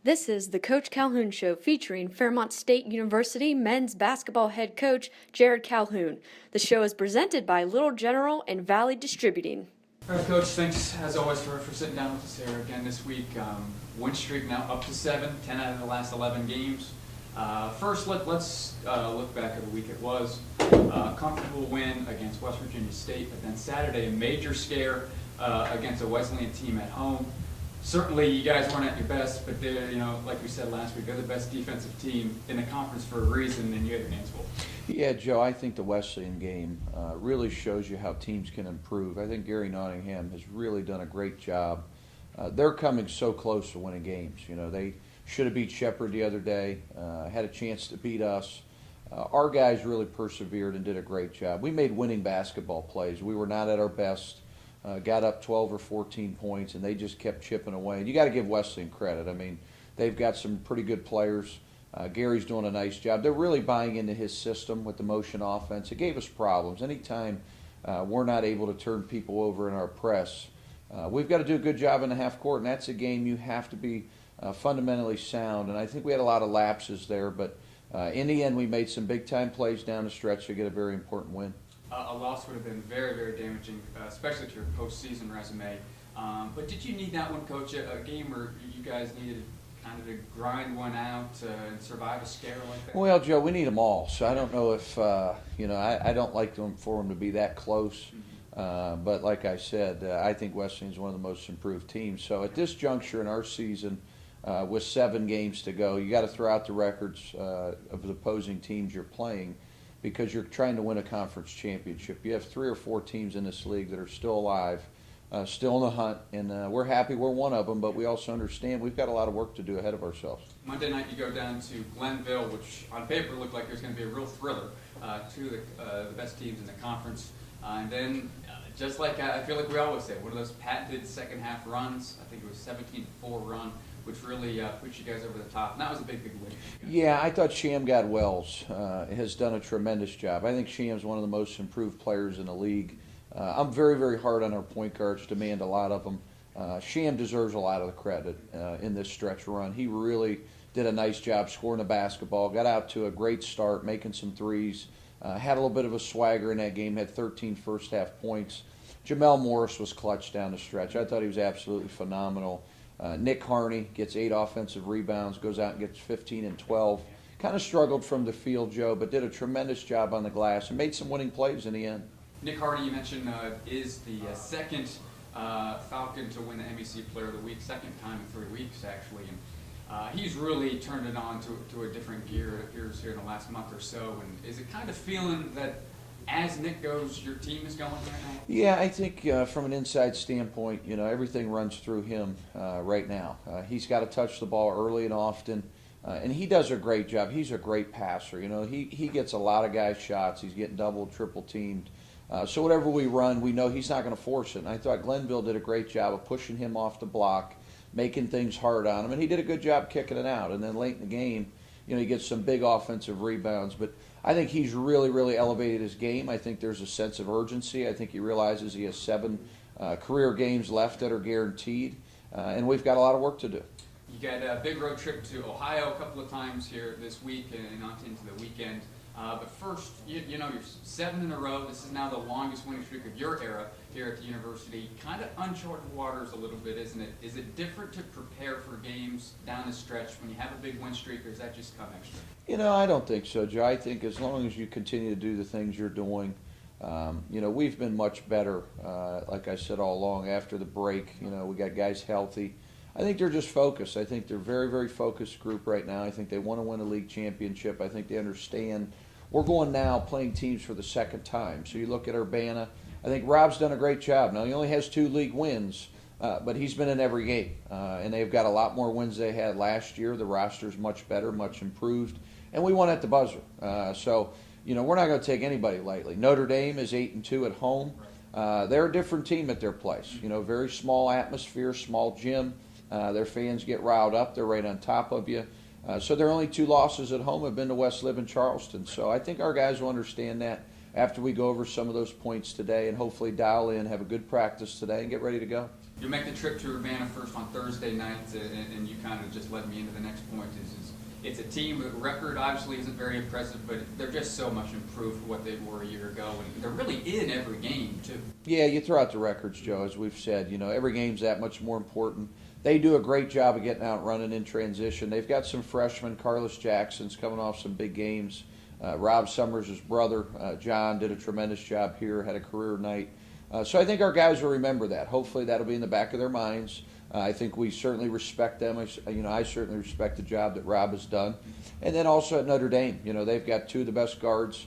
This is the Coach Calhoun Show featuring Fairmont State University men's basketball head coach Jared Calhoun. The show is presented by Little General and Valley Distributing. All right, Coach, thanks as always for sitting down with us here again this week. Win streak now up to 7, 10 out of the last 11 games. First, let's look back at the week it was. Comfortable win against West Virginia State, but then Saturday a major scare against a Wesleyan team at home. Certainly, you guys weren't at your best, but they're, like we said last week, they're the best defensive team in the conference for a reason, and you had your hands full. Yeah, Joe, I think the Wesleyan game really shows you how teams can improve. I think Gary Nottingham has really done a great job. They're coming so close to winning games. They should have beat Shepherd the other day, had a chance to beat us. Our guys really persevered and did a great job. We made winning basketball plays. We were not at our best. Got up 12 or 14 points, and they just kept chipping away. And you got to give Wesleyan credit. I mean, they've got some pretty good players. Gary's doing a nice job. They're really buying into his system with the motion offense. It gave us problems. Anytime we're not able to turn people over in our press, we've got to do a good job in the half court, and that's a game you have to be fundamentally sound. And I think we had a lot of lapses there, but in the end, we made some big-time plays down the stretch to get a very important win. A loss would have been very, very damaging, especially to your postseason resume. But did you need that one, Coach? A game where you guys needed kind of to grind one out and survive a scare like that? Well, Joe, we need them all. So I don't know if, I don't like for them to be that close. But like I said, I think Wesleyan's one of the most improved teams. So at this juncture in our season, with 7 games to go, you got to throw out the records of the opposing teams you're playing, because you're trying to win a conference championship. You have 3 or 4 teams in this league that are still alive, still in the hunt, and we're happy we're one of them, but we also understand we've got a lot of work to do ahead of ourselves. Monday night you go down to Glenville, which on paper looked like there's going to be a real thriller, two of the best teams in the conference. And then, just like I feel like we always say, one of those patented second half runs, I think it was 17-4 run, which really put you guys over the top. And that was a big win. Yeah, I thought Shamgad Wells has done a tremendous job. I think Sham's one of the most improved players in the league. I'm very, very hard on our point guards, demand a lot of them. Sham deserves a lot of the credit in this stretch run. He really did a nice job scoring the basketball, got out to a great start, making some threes, had a little bit of a swagger in that game, had 13 first half points. Jamel Morris was clutch down the stretch. I thought he was absolutely phenomenal. Nick Harney gets 8 offensive rebounds, goes out and gets 15 and 12. Kind of struggled from the field, Joe, but did a tremendous job on the glass and made some winning plays in the end. Nick Harney, you mentioned, is the second Falcon to win the MEC Player of the Week, second time in 3 weeks, actually. And he's really turned it on to a different gear, it appears, here in the last month or so. And is it kind of feeling that as Nick goes, your team is going right now? Yeah, I think from an inside standpoint, everything runs through him right now. He's got to touch the ball early and often, and he does a great job. He's a great passer. He gets a lot of guys shots. He's getting double, triple teamed. So whatever we run, we know he's not going to force it. And I thought Glenville did a great job of pushing him off the block, making things hard on him, and he did a good job kicking it out. And then late in the game, he gets some big offensive rebounds. But I think he's really, really elevated his game. I think there's a sense of urgency. I think he realizes he has 7 career games left that are guaranteed, and we've got a lot of work to do. You got a big road trip to Ohio a couple of times here this week and on into the weekend. But first, you're 7 in a row. This is now the longest winning streak of your era here at the university. Kind of uncharted waters a little bit, isn't it? Is it different to prepare for games down the stretch when you have a big win streak, or does that just come extra? I don't think so, Joe. I think as long as you continue to do the things you're doing, we've been much better, like I said all along, after the break. We got guys healthy. I think they're just focused. I think they're a very, very focused group right now. I think they want to win a league championship. I think they understand we're going now playing teams for the second time. So you look at Urbana. I think Rob's done a great job. Now, he only has 2 league wins, but he's been in every game. And they've got a lot more wins they had last year. The roster's much better, much improved. And we won at the buzzer. So we're not going to take anybody lightly. Notre Dame is 8-2 at home. They're a different team at their place. Very small atmosphere, small gym. Their fans get riled up. They're right on top of you. So their only 2 losses at home have been to West Lib and Charleston. So I think our guys will understand that after we go over some of those points today and hopefully dial in, have a good practice today, and get ready to go. You make the trip to Urbana first on Thursday night, and you kind of just led me into the next point. It's a team that record obviously isn't very impressive, but they're just so much improved from what they were a year ago, and they're really in every game too. Yeah, you throw out the records, Joe, as we've said. Every game's that much more important. They do a great job of getting out running in transition. They've got some freshmen. Carlos Jackson's coming off some big games. Rob Summers' brother, John, did a tremendous job here, had a career night. So I think our guys will remember that. Hopefully that'll be in the back of their minds. I think we certainly respect them. I certainly respect the job that Rob has done. And then also at Notre Dame, they've got two of the best guards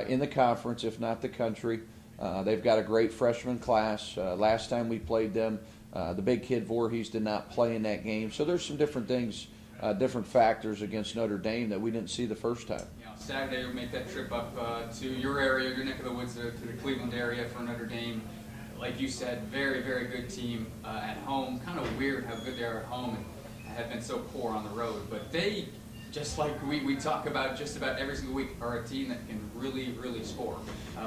in the conference, if not the country. They've got a great freshman class. Last time we played them, the big kid Voorhees did not play in that game. So there's some different things, different factors against Notre Dame that we didn't see the first time. Saturday we'll make that trip up to your area, your neck of the woods, to the Cleveland area for Notre Dame. Like you said, very, very good team at home. Kind of weird how good they are at home and have been so poor on the road. But they, just like we talk about just about every single week, are a team that can really, really score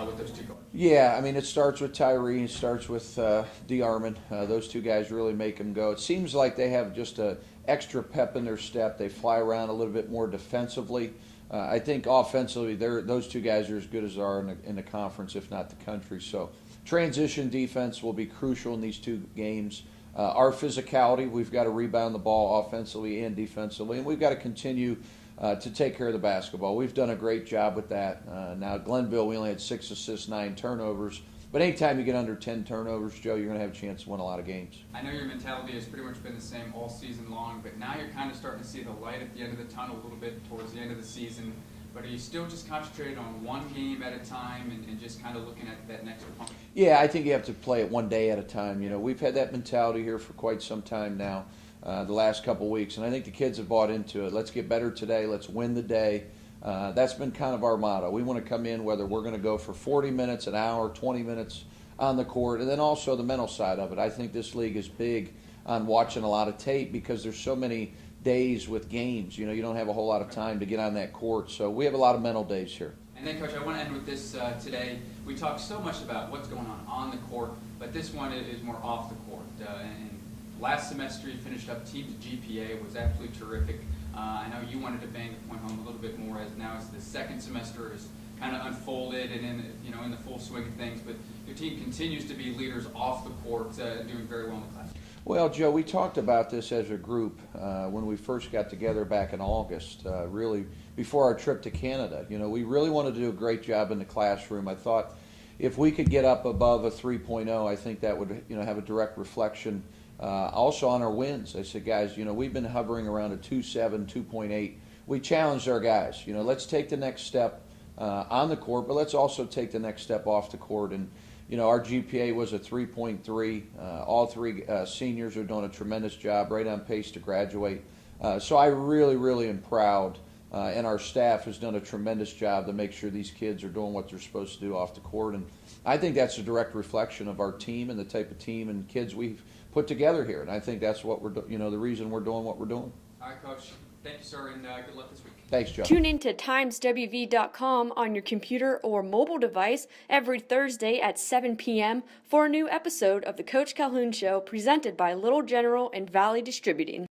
with those two guards. Yeah, I mean, it starts with Tyree, it starts with DeArmond. Those two guys really make them go. It seems like they have just an extra pep in their step. They fly around a little bit more defensively. I think offensively, those two guys are as good as they are in the conference, if not the country. So transition defense will be crucial in these two games. Our physicality, we've got to rebound the ball offensively and defensively, and we've got to continue to take care of the basketball. We've done a great job with that. Now, at Glenville, we only had 6 assists, 9 turnovers. But anytime you get under 10 turnovers, Joe, you're going to have a chance to win a lot of games. I know your mentality has pretty much been the same all season long, but now you're kind of starting to see the light at the end of the tunnel a little bit towards the end of the season. But are you still just concentrated on one game at a time and just kind of looking at that next opponent? Yeah, I think you have to play it one day at a time. We've had that mentality here for quite some time now, the last couple weeks, and I think the kids have bought into it. Let's get better today. Let's win the day. That's been kind of our motto. We want to come in whether we're going to go for 40 minutes, an hour, 20 minutes on the court, and then also the mental side of it. I think this league is big on watching a lot of tape because there's so many days with games. You don't have a whole lot of time to get on that court, so we have a lot of mental days here. And then, Coach, I want to end with this today. We talk so much about what's going on the court, but this one is more off the court. And last semester you finished up team to GPA, was absolutely terrific. I know you wanted to bang the point home a little bit more as the second semester is kind of unfolded and in the full swing of things, but your team continues to be leaders off the court, doing very well in the class. Well, Joe, we talked about this as a group when we first got together back in August, really before our trip to Canada. We really wanted to do a great job in the classroom. I thought if we could get up above a 3.0, I think that would have a direct reflection also on our wins. I said, guys, we've been hovering around a 2.7, 2.8. We challenged our guys. Let's take the next step on the court, but let's also take the next step off the court. And our GPA was a 3.3. All three seniors are doing a tremendous job, right on pace to graduate. So I really, really am proud, and our staff has done a tremendous job to make sure these kids are doing what they're supposed to do off the court. And I think that's a direct reflection of our team and the type of team and kids we've put together here. And I think that's what we're the reason we're doing what we're doing. All right, Coach. Thank you, sir, and good luck this week. Thanks, Joe. Tune in to timeswv.com on your computer or mobile device every Thursday at 7 p.m. for a new episode of the Coach Calhoun Show presented by Little General and Valley Distributing.